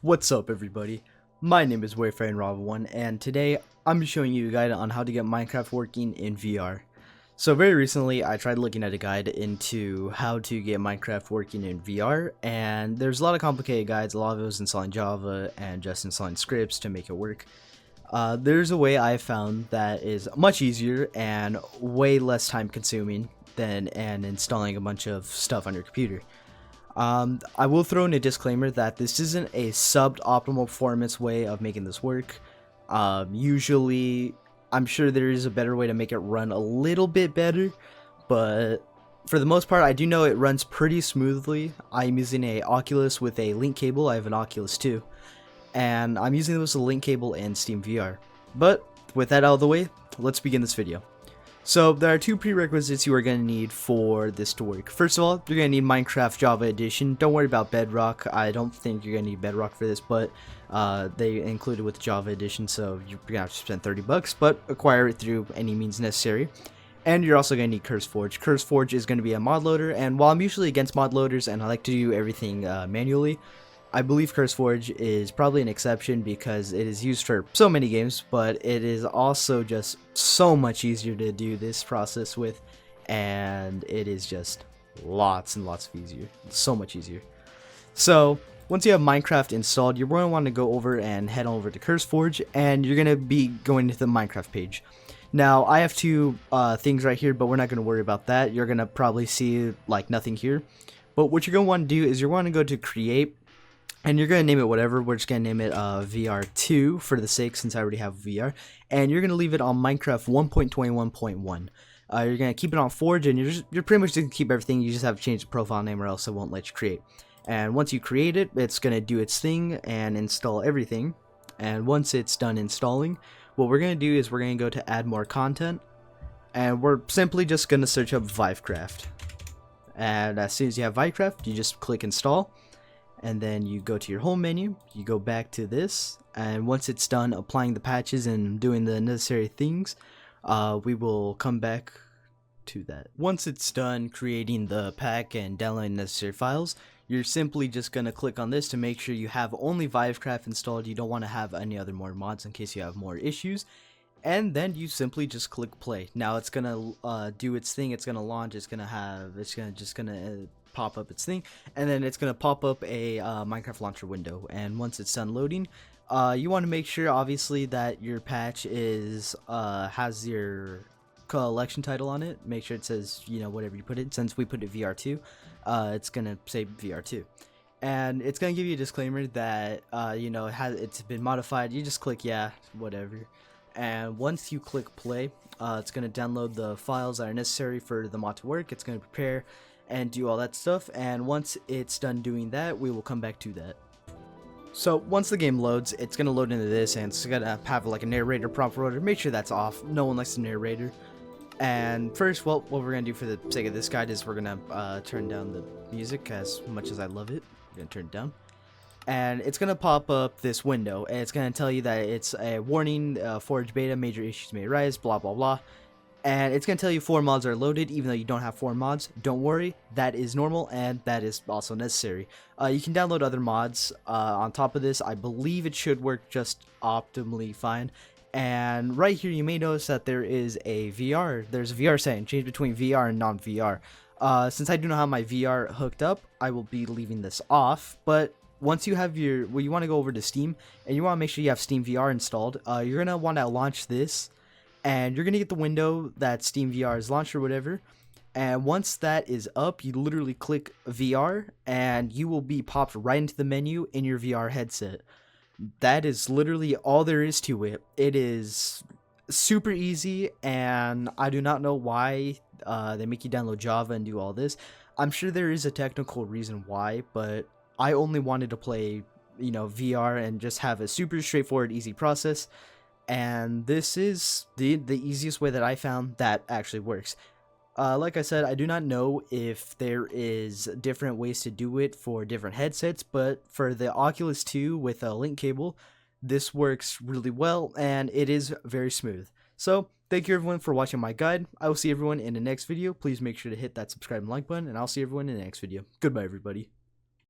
What's up, everybody? My name is Wayfaring1, and today I'm showing you a guide on how to get Minecraft working in VR. So very recently I tried looking at a guide into how to get Minecraft working in VR, and there's a lot of complicated guides. A lot of it was installing Java and just installing scripts to make it work. There's a way I found that is much easier and way less time consuming than installing a bunch of stuff on your computer. I will throw in a disclaimer that this isn't a suboptimal performance way of making this work. Usually, I'm sure there is a better way to make it run a little bit better, but for the most part, I do know it runs pretty smoothly. I'm using a Oculus with a link cable. I have an Oculus 2, and I'm using this with a link cable and Steam VR. But with that out of the way, let's begin this video. So there are two prerequisites you are going to need for this to work. First of all, you're going to need Minecraft Java Edition. Don't worry about Bedrock. I don't think you're going to need Bedrock for this, but they included with Java Edition, so you're going to have to spend $30, but acquire it through any means necessary. And you're also going to need CurseForge. CurseForge is going to be a mod loader, and while I'm usually against mod loaders and I like to do everything manually, I believe CurseForge is probably an exception because it is used for so many games, but it is also just so much easier to do this process with, and it is just lots and lots of easier. So much easier. So once you have Minecraft installed, you're going to want to go over and head on over to CurseForge, and you're going to be going to the Minecraft page. Now, I have two things right here, but we're not going to worry about that. You're going to probably see like nothing here. But what you're going to want to do is you're going to go to Create, and you're going to name it whatever. We're just going to name it VR2 for the sake, since I already have VR. And you're going to leave it on Minecraft 1.21.1. You're going to keep it on Forge, and you're pretty much going to keep everything. You just have to change the profile name or else it won't let you create. And once you create it, it's going to do its thing and install everything. And once it's done installing, what we're going to do is we're going to go to add more content. And we're simply just going to search up Vivecraft. And as soon as you have Vivecraft, you just click install. And then you go to your home menu, you go back to this, and once it's done applying the patches and doing the necessary things, we will come back to that. Once it's done creating the pack and downloading necessary files, you're simply just going to click on this to make sure you have only Vivecraft installed. You don't want to have any other more mods in case you have more issues. And then you simply just click play. Now it's going to do its thing, it's going to launch, it's going to pop up its thing, and then it's going to pop up a Minecraft launcher window. And once it's done loading, you want to make sure obviously that your patch is has your collection title on it. Make sure it says, you know, whatever you put it. Since we put it VR2, it's going to say VR2, and it's going to give you a disclaimer that you know, it's been modified. You just click yeah, whatever, and once you click play, it's going to download the files that are necessary for the mod to work. It's going to prepare and do all that stuff, and once it's done doing that, we will come back to that. So once the game loads, it's going to load into this, and it's going to have like a narrator prompt rotor. Make sure that's off. No one likes the narrator. And first, well, what we're going to do for the sake of this guide is we're going to turn down the music. As much as I love it, we're going to turn it down. And it's going to pop up this window, and it's going to tell you that it's a warning, Forge beta, major issues may arise, blah blah blah. And it's going to tell you 4 mods are loaded, even though you don't have 4 mods. Don't worry, that is normal, and that is also necessary. You can download other mods on top of this. I believe it should work just optimally fine. And right here, you may notice that there is a VR. There's a VR setting, change between VR and non-VR. Since I do not have my VR hooked up, I will be leaving this off. But once you have your, well, you want to go over to Steam, and you want to make sure you have Steam VR installed. You're going to want to launch this. And you're going to get the window that Steam VR is launched or whatever. And once that is up, you literally click VR, and you will be popped right into the menu in your VR headset. That is literally all there is to it. It is super easy, and I do not know why they make you download Java and do all this. I'm sure there is a technical reason why, but I only wanted to play, you know, VR and just have a super straightforward, easy process. And this is the easiest way that I found that actually works. Like I said, I do not know if there is different ways to do it for different headsets, but for the Oculus 2 with a link cable, this works really well, and it is very smooth. So, thank you everyone for watching my guide. I will see everyone in the next video. Please make sure to hit that subscribe and like button, and I'll see everyone in the next video. Goodbye, everybody.